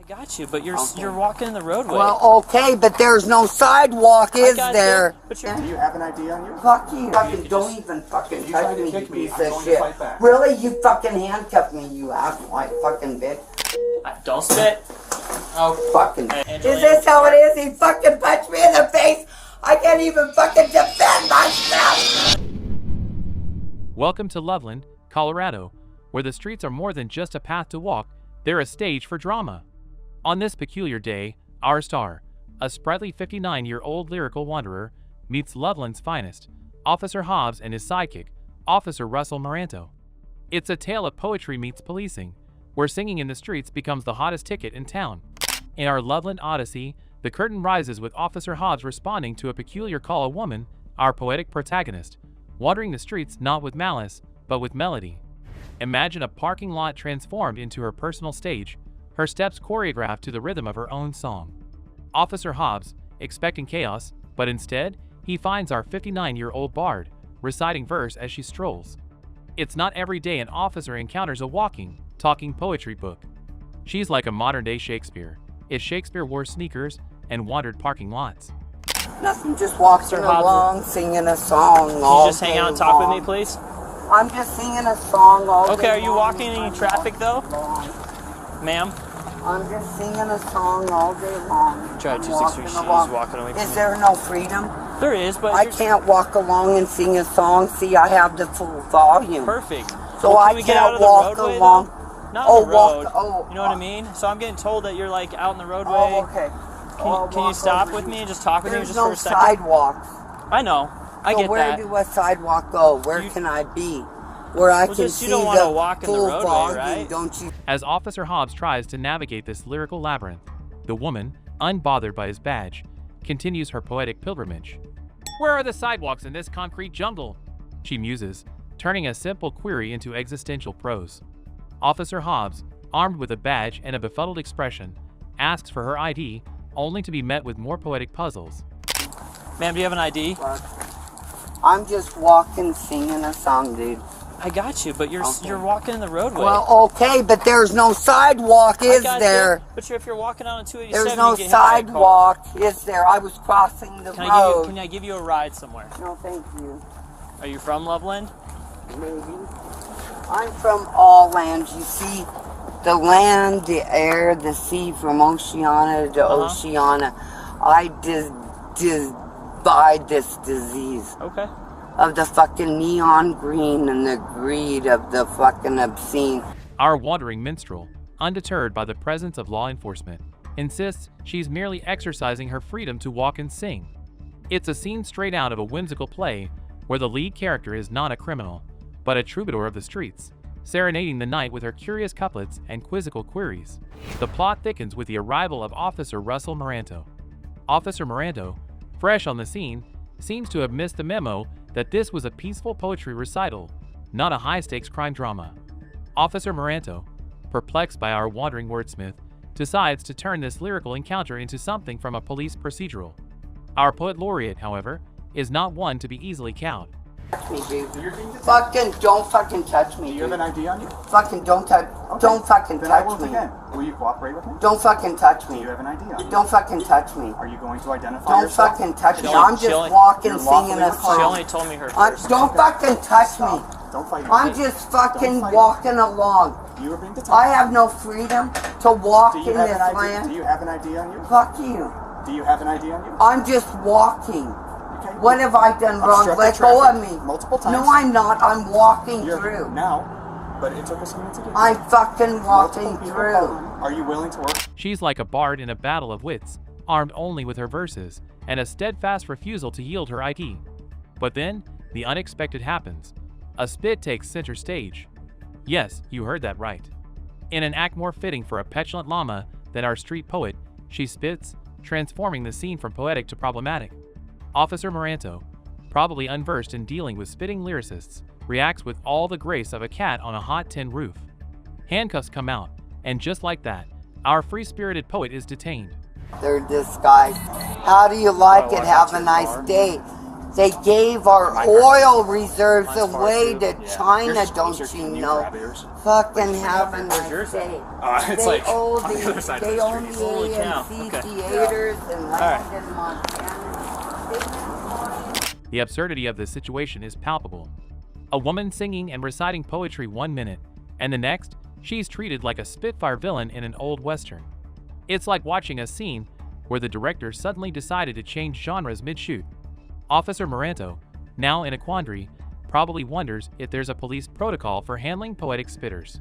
I got you, but you're walking in the roadway. Well, okay, but there's no sidewalk, is there? But do you have an ID on you? Fuck you. Don't even fucking touch me, you piece of shit. Really? You fucking handcuffed me, you asswipe fucking bitch. Don't spit. Oh, fucking. Is this how it is? He fucking punched me in the face. I can't even fucking defend myself. Welcome to Loveland, Colorado, where the streets are more than just a path to walk, they're a stage for drama. On this peculiar day, our star, a sprightly 59-year-old lyrical wanderer, meets Loveland's finest, Officer Hobbs and his sidekick, Officer Russell Maranto. It's a tale of poetry meets policing, where singing in the streets becomes the hottest ticket in town. In our Loveland Odyssey, the curtain rises with Officer Hobbs responding to a peculiar call of woman, our poetic protagonist, wandering the streets not with malice, but with melody. Imagine a parking lot transformed into her personal stage, her steps choreographed to the rhythm of her own song. Officer Hobbs, expecting chaos, but instead, he finds our 59-year-old bard, reciting verse as she strolls. It's not every day an officer encounters a walking, talking poetry book. She's like a modern-day Shakespeare, if Shakespeare wore sneakers and wandered parking lots. Nothing, just walking along, singing a song all day long. Can you just hang out and talk with me, please? I'm just singing a song all day long. Okay, are you walking in any traffic, though? Ma'am? I'm just singing a song all day long. Try 263, she's walking away from Is there no freedom? There is, but I can't walk along and sing a song. See, I have the full volume. Perfect. So well, I can't walk along. Not on the road. You know what I mean? So I'm getting told that you're like out in the roadway. Oh, okay. Can you stop with me and just talk with me just for a second? There's no sidewalks. I know. I get that. So where do a sidewalk go? Where can I be? Where I can see the full volume, don't you? As Officer Hobbs tries to navigate this lyrical labyrinth, the woman, unbothered by his badge, continues her poetic pilgrimage. Where are the sidewalks in this concrete jungle? She muses, turning a simple query into existential prose. Officer Hobbs, armed with a badge and a befuddled expression, asks for her ID, only to be met with more poetic puzzles. Ma'am, do you have an ID? I'm just walking, singing a song, dude. I got you, but you're walking in the roadway. Well, okay, but there's no sidewalk, is there? But if you're walking out on 287, there's no sidewalk, is there? I was crossing the road. Can I give you a ride somewhere? No, thank you. Are you from Loveland? Maybe. I'm from all lands. You see, the land, the air, the sea, from Oceania to Oceania. I divide this disease. Okay. Of the fucking neon green and the greed of the fucking obscene. Our wandering minstrel, undeterred by the presence of law enforcement, insists she's merely exercising her freedom to walk and sing. It's a scene straight out of a whimsical play where the lead character is not a criminal, but a troubadour of the streets, serenading the night with her curious couplets and quizzical queries. The plot thickens with the arrival of Officer Russell Maranto. Officer Maranto, fresh on the scene, seems to have missed the memo that this was a peaceful poetry recital, not a high-stakes crime drama. Officer Maranto, perplexed by our wandering wordsmith, decides to turn this lyrical encounter into something from a police procedural. Our poet laureate, however, is not one to be easily cowed. Touch me, dude. Don't fucking touch me. Do you have an ID on you? Fucking don't touch. Okay. Don't fucking then touch I won't me. Again. Will you cooperate with me? Don't fucking touch me. Do you have an ID on you? Don't fucking touch me. Are you going to identify Don't yourself? fucking touch me. I'm just walking, singing a song. She only told me her first. Don't fucking touch me. Don't fight me. I'm just fucking walking along. You are being detained. I have no freedom to walk in this land. Do you have an ID on you? Fuck you. Do you have an ID on you? I'm just walking. Okay. What have I done wrong? Let go of me. Multiple times. No, I'm not. I'm walking through. Now, but it took us a minute to get I'm fucking walking through. Are you willing to work? She's like a bard in a battle of wits, armed only with her verses, and a steadfast refusal to yield her ID. But then, the unexpected happens. A spit takes center stage. Yes, you heard that right. In an act more fitting for a petulant llama than our street poet, she spits, transforming the scene from poetic to problematic. Officer Maranto, probably unversed in dealing with spitting lyricists, reacts with all the grace of a cat on a hot tin roof. Handcuffs come out, and just like that, our free-spirited poet is detained. They're disguised. How do you like it? Have a nice day. They gave our oil reserves Mine's far away too. to Yeah. China, Yours is don't closer. you Can you know? grab yours? Fucking having Where's a yours say. It's They like own on the other side of they the own street. the Holy cow. AMC Okay. theaters and right. land in Montana. The absurdity of this situation is palpable. A woman singing and reciting poetry 1 minute, and the next, she's treated like a Spitfire villain in an old Western. It's like watching a scene where the director suddenly decided to change genres mid-shoot. Officer Moranto, now in a quandary, probably wonders if there's a police protocol for handling poetic spitters.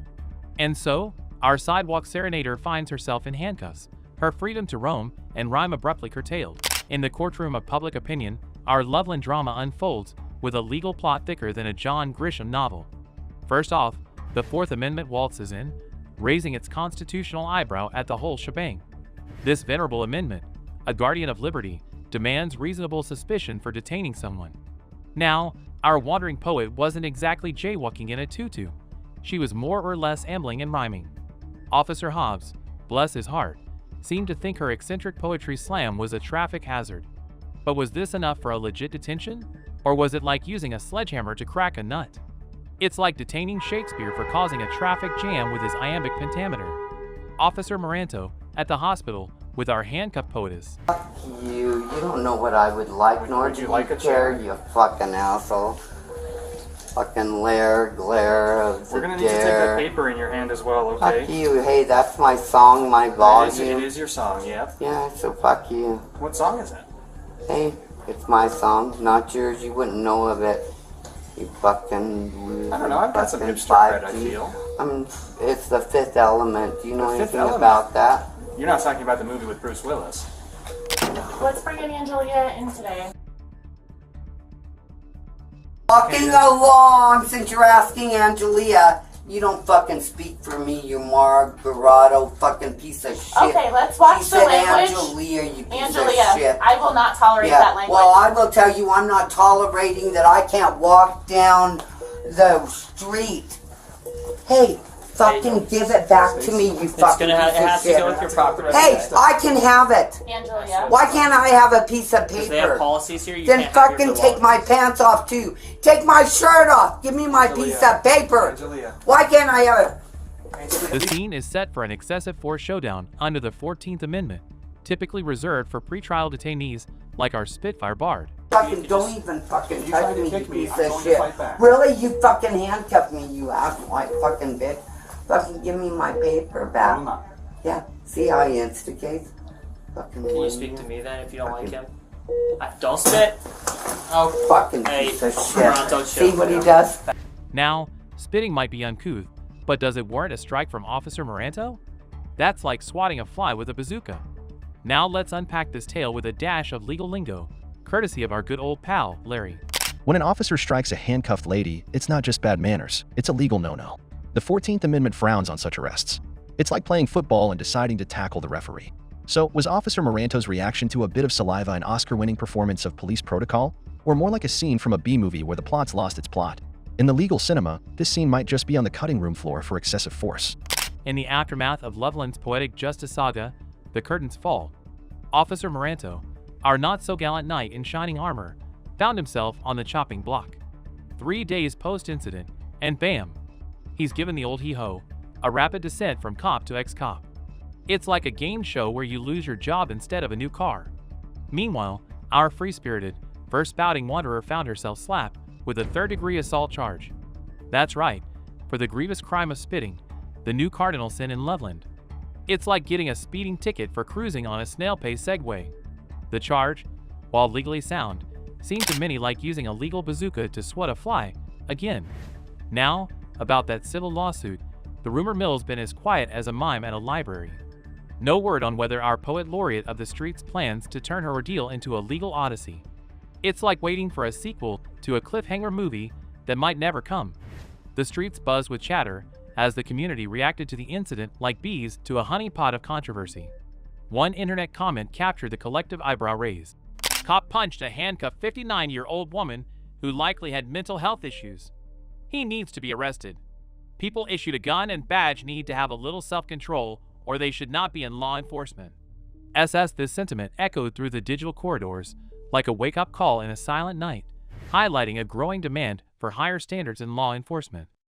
And so, our sidewalk serenader finds herself in handcuffs, her freedom to roam and rhyme abruptly curtailed. In the courtroom of public opinion, our Loveland drama unfolds with a legal plot thicker than a John Grisham novel. First off, the Fourth Amendment waltzes in, raising its constitutional eyebrow at the whole shebang. This venerable amendment, a guardian of liberty, demands reasonable suspicion for detaining someone. Now, our wandering poet wasn't exactly jaywalking in a tutu. She was more or less ambling and miming. Officer Hobbs, bless his heart, seemed to think her eccentric poetry slam was a traffic hazard. But was this enough for a legit detention? Or was it like using a sledgehammer to crack a nut? It's like detaining Shakespeare for causing a traffic jam with his iambic pentameter. Officer Moranto, at the hospital, with our handcuffed poetess. Fuck you. You don't know what I would like, nor Would do you you like a care, chair? you fucking asshole. Fucking glare of the We're gonna need to take that dare. paper in your hand as well, Fuck okay? you. Hey, that's my song, my It volume. is your song, yep. Yeah, so fuck you. What song is it? Hey, it's my song, not yours. You wouldn't know of it. You fucking. I don't know, I've got some fucking hipster cred, I 5G. feel. It's the Fifth Element. Do you know The Fifth anything Element? about that? You're not talking about the movie with Bruce Willis. Let's bring in Angelia in today. Walking along, since you're asking Angelia, you don't fucking speak for me, you Margarado fucking piece of shit. Okay, let's watch she the said language. Angelia, you piece of Angelia, shit. I will not tolerate Yeah, that language. well, I will tell you, I'm not tolerating that I can't walk down the street. Hey, fucking give it back to me, you It's fucking gonna piece it of has to shit. go with your property. Hey, I can have it. Angelia. Why can't I have a piece of Because they have paper? policies here. You Then can't have fucking your take my belongings. pants off too. Take my shirt off. Give me my piece of paper. Angelia. Why can't I have it? The scene is set for an excessive force showdown under the 14th Amendment, typically reserved for pretrial detainees like our Spitfire Bard. Fucking don't even fucking If you try touch to me, you kick me, piece I'm of going to shit. fight back. Really? You fucking handcuffed me, you ass-white fucking bitch. Fucking give me my paper I will back. not. Yeah, see how I instigate? Fucking Can you woman. speak to me then if you don't like him? Don't spit. Oh, Fucking Hey, piece of Toronto, shit. See chill. what he does? Now, spitting might be uncouth, but does it warrant a strike from Officer Moranto? That's like swatting a fly with a bazooka. Now let's unpack this tale with a dash of legal lingo, courtesy of our good old pal, Larry. When an officer strikes a handcuffed lady, it's not just bad manners, it's a legal no-no. The 14th Amendment frowns on such arrests. It's like playing football and deciding to tackle the referee. So, was Officer Moranto's reaction to a bit of saliva an Oscar-winning performance of police protocol? Or more like a scene from a B-movie where the plot's lost its plot? In the legal cinema, this scene might just be on the cutting room floor for excessive force. In the aftermath of Loveland's poetic justice saga, the curtains fall. Officer Moranto, our not-so-gallant knight in shining armor, found himself on the chopping block. 3 days post-incident, and bam! He's given the old hee-ho, a rapid descent from cop to ex-cop. It's like a game show where you lose your job instead of a new car. Meanwhile, our free-spirited, first-spouting wanderer found herself slapped with a third-degree assault charge. That's right, for the grievous crime of spitting, the new cardinal sin in Loveland. It's like getting a speeding ticket for cruising on a snail-pace Segway. The charge, while legally sound, seemed to many like using a legal bazooka to swat a fly, again. Now, about that civil lawsuit, the rumor mill's been as quiet as a mime at a library. No word on whether our poet laureate of the streets plans to turn her ordeal into a legal odyssey. It's like waiting for a sequel to a cliffhanger movie that might never come. The streets buzzed with chatter as the community reacted to the incident like bees to a honeypot of controversy. One internet comment captured the collective eyebrow raise. Cop punched a handcuffed 59-year-old woman who likely had mental health issues. He needs to be arrested. People issued a gun and badge need to have a little self-control or they should not be in law enforcement. This sentiment echoed through the digital corridors like a wake-up call in a silent night, highlighting a growing demand for higher standards in law enforcement.